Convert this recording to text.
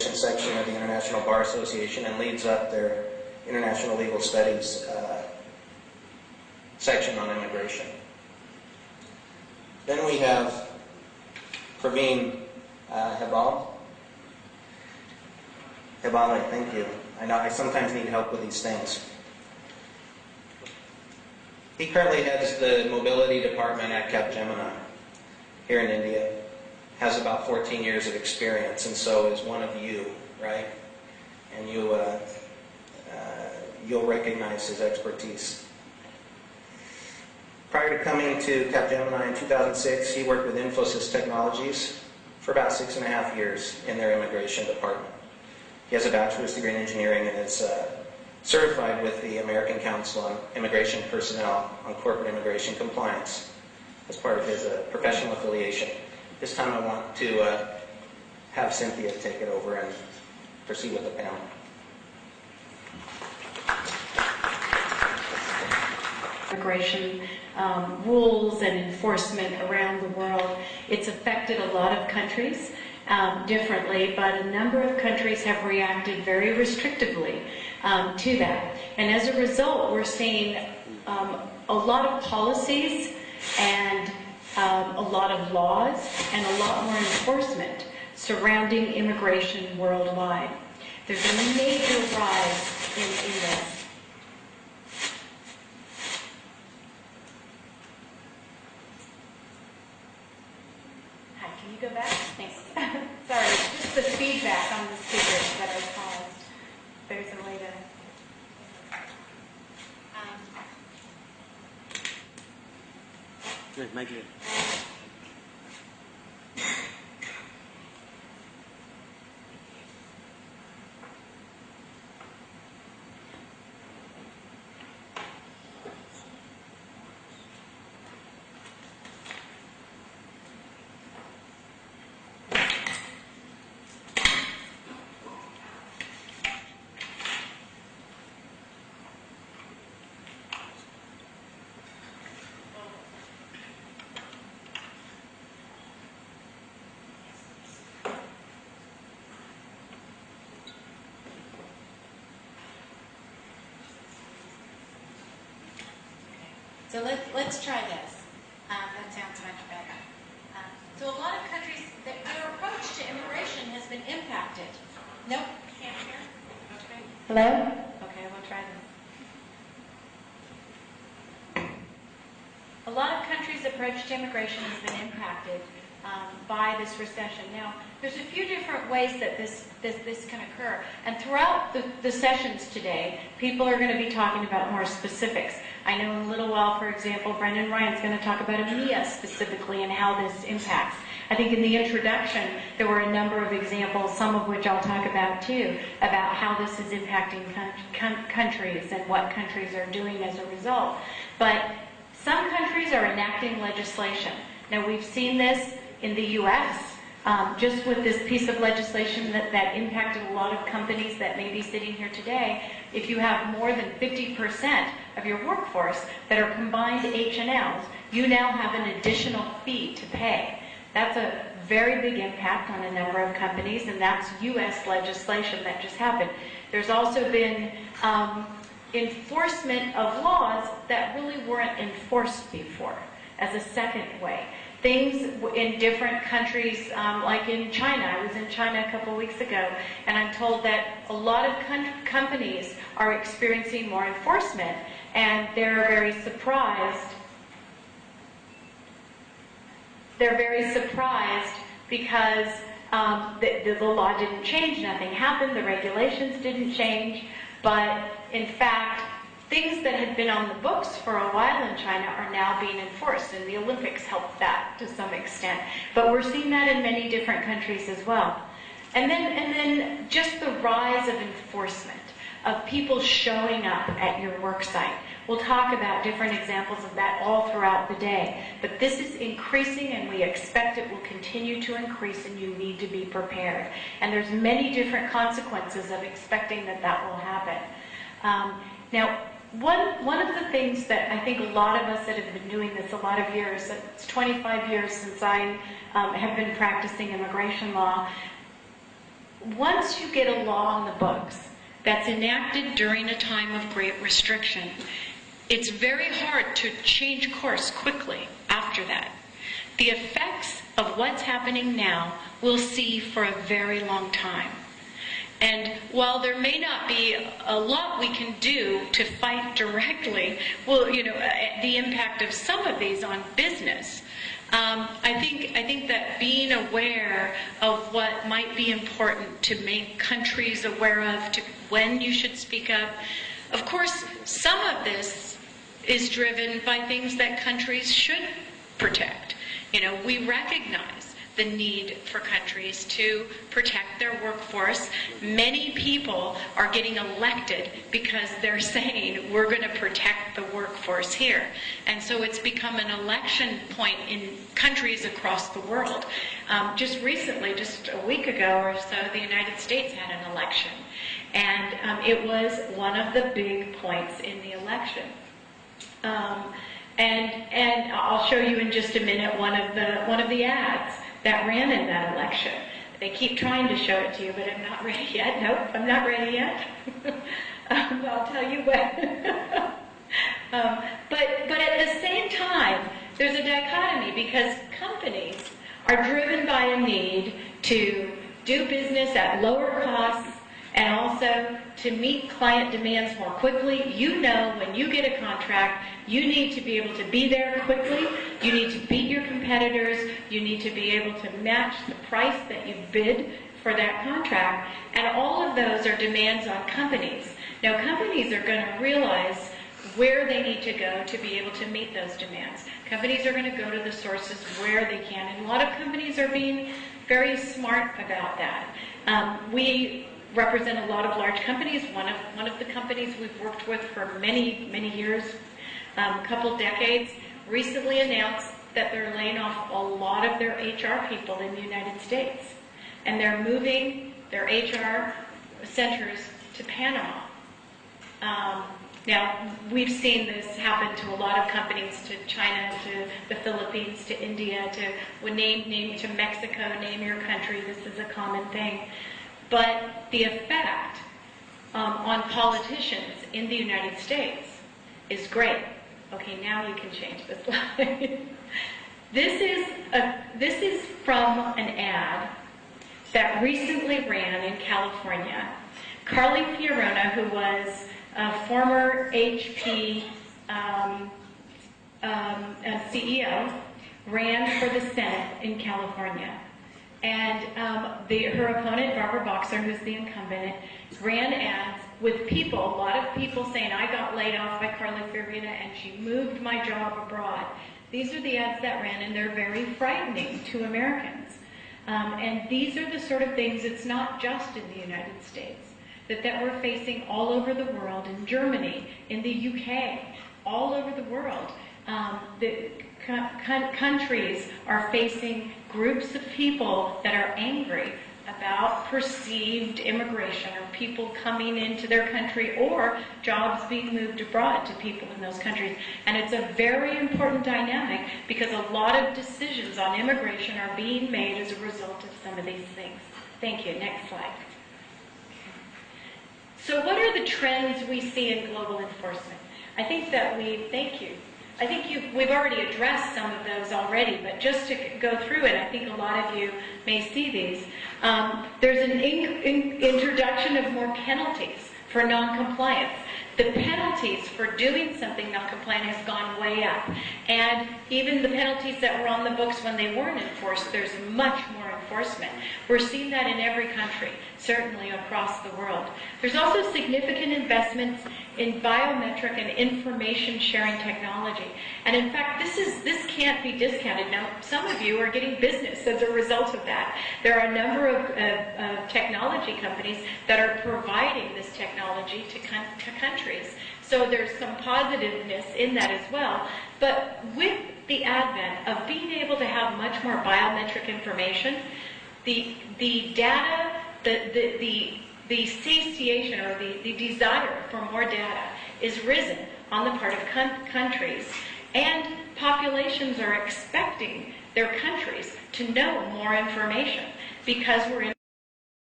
section of the International Bar Association and leads up their International Legal Studies section on immigration. Then we have Praveen Hebale, thank you. I know I sometimes need help with these things. He currently heads the mobility department at Capgemini here in India. Has about 14 years of experience, and so is one of you, right? And you'll recognize his expertise. Prior to coming to Capgemini in 2006, he worked with INSZoom Technologies for about 6.5 years in their immigration department. He has a bachelor's degree in engineering and is certified with the American Council on Immigration Personnel on Corporate Immigration Compliance as part of his professional affiliation. This time I want to have Cynthia take it over and proceed with the panel. Immigration rules and enforcement around the world. It's affected a lot of countries differently, but a number of countries have reacted very restrictively to that. And as a result, we're seeing a lot of policies and a lot of laws and a lot more enforcement surrounding immigration worldwide. There's a major rise in this. Hi, can you go back? Thanks. Sorry, just the feedback on the speakers that I caused. There's a way to... Good, make it. So let's try this. That sounds much better. So a lot of countries, their approach to immigration has been impacted. Nope, can't hear. Okay. Hello? Okay, we'll try this. A lot of countries' approach to immigration has been impacted by this recession. Now, there's a few different ways that this can occur. And throughout the sessions today, people are going to be talking about more specifics. I know in a little while, for example, Brendan Ryan's going to talk about EMEA specifically and how this impacts. I think in the introduction, there were a number of examples, some of which I'll talk about too, about how this is impacting countries and what countries are doing as a result. But some countries are enacting legislation. Now, we've seen this in the U.S., just with this piece of legislation that impacted a lot of companies that may be sitting here today. If you have more than 50% of your workforce that are combined H&Ls, you now have an additional fee to pay. That's a very big impact on a number of companies, and that's U.S. legislation that just happened. There's also been enforcement of laws that really weren't enforced before, as a second way. Things in different countries, like in China. I was in China a couple weeks ago, and I'm told that a lot of companies are experiencing more enforcement, and they're very surprised. They're very surprised because the law didn't change, nothing happened, the regulations didn't change, but in fact, things that had been on the books for a while in China are now being enforced, and the Olympics helped that to some extent. But we're seeing that in many different countries as well. And then just the rise of enforcement, of people showing up at your work site. We'll talk about different examples of that all throughout the day. But this is increasing, and we expect it will continue to increase, and you need to be prepared. And there's many different consequences of expecting that will happen. Now, one of the things that I think a lot of us that have been doing this a lot of years, it's 25 years since I have been practicing immigration law, once you get a law on the books that's enacted during a time of great restriction, it's very hard to change course quickly after that. The effects of what's happening now we'll see for a very long time. And while there may not be a lot we can do to fight directly, well, the impact of some of these on business, I think that being aware of what might be important to make countries aware of, to when you should speak up. Of course, some of this is driven by things that countries should protect. We recognize the need for countries to protect their workforce. Many people are getting elected because they're saying we're going to protect the workforce here. And so it's become an election point in countries across the world. Just recently, just a week ago or so, the United States had an election. And it was one of the big points in the election. And I'll show you in just a minute one of the ads that ran in that election. They keep trying to show it to you, but I'm not ready yet. Nope, I'm not ready yet. I'll tell you when. But at the same time, there's a dichotomy because companies are driven by a need to do business at lower costs and also to meet client demands more quickly. When you get a contract, you need to be able to be there quickly. You need to beat your competitors. You need to be able to match the price that you bid for that contract. And all of those are demands on companies. Now, companies are going to realize where they need to go to be able to meet those demands. Companies are going to go to the sources where they can. And a lot of companies are being very smart about that. We represent a lot of large companies. One of the companies we've worked with for many years, a couple decades, recently announced that they're laying off a lot of their HR people in the United States. And they're moving their HR centers to Panama. Now, we've seen this happen to a lot of companies, to China, to the Philippines, to India, to name to Mexico, name your country. This is a common thing. But the effect on politicians in the United States is great. Okay, now you can change the slide. This is from an ad that recently ran in California. Carly Fiorina, who was a former HP CEO, ran for the Senate in California. And her opponent, Barbara Boxer, who's the incumbent, ran ads with people, a lot of people saying, I got laid off by Carly Fiorina and she moved my job abroad. These are the ads that ran, and they're very frightening to Americans. And these are the sort of things, it's not just in the United States, that we're facing all over the world, in Germany, in the UK, all over the world. Countries are facing groups of people that are angry about perceived immigration or people coming into their country or jobs being moved abroad to people in those countries. And it's a very important dynamic because a lot of decisions on immigration are being made as a result of some of these things. Thank you. Next slide. So what are the trends we see in global enforcement? I think that we've already addressed some of those already, but just to go through it, I think a lot of you may see these. There's an introduction of more penalties for non-compliance. The penalties for doing something non-compliant has gone way up. And even the penalties that were on the books when they weren't enforced, there's much more enforcement. We're seeing that in every country, certainly across the world. There's also significant investments in biometric and information sharing technology. And in fact, this can't be discounted. Now, some of you are getting business as a result of that. There are a number of technology companies that are providing this technology to countries. So there's some positiveness in that as well. But with the advent of being able to have much more biometric information, the data, the satiation or the desire for more data is risen on the part of countries. And populations are expecting their countries to know more information because we're in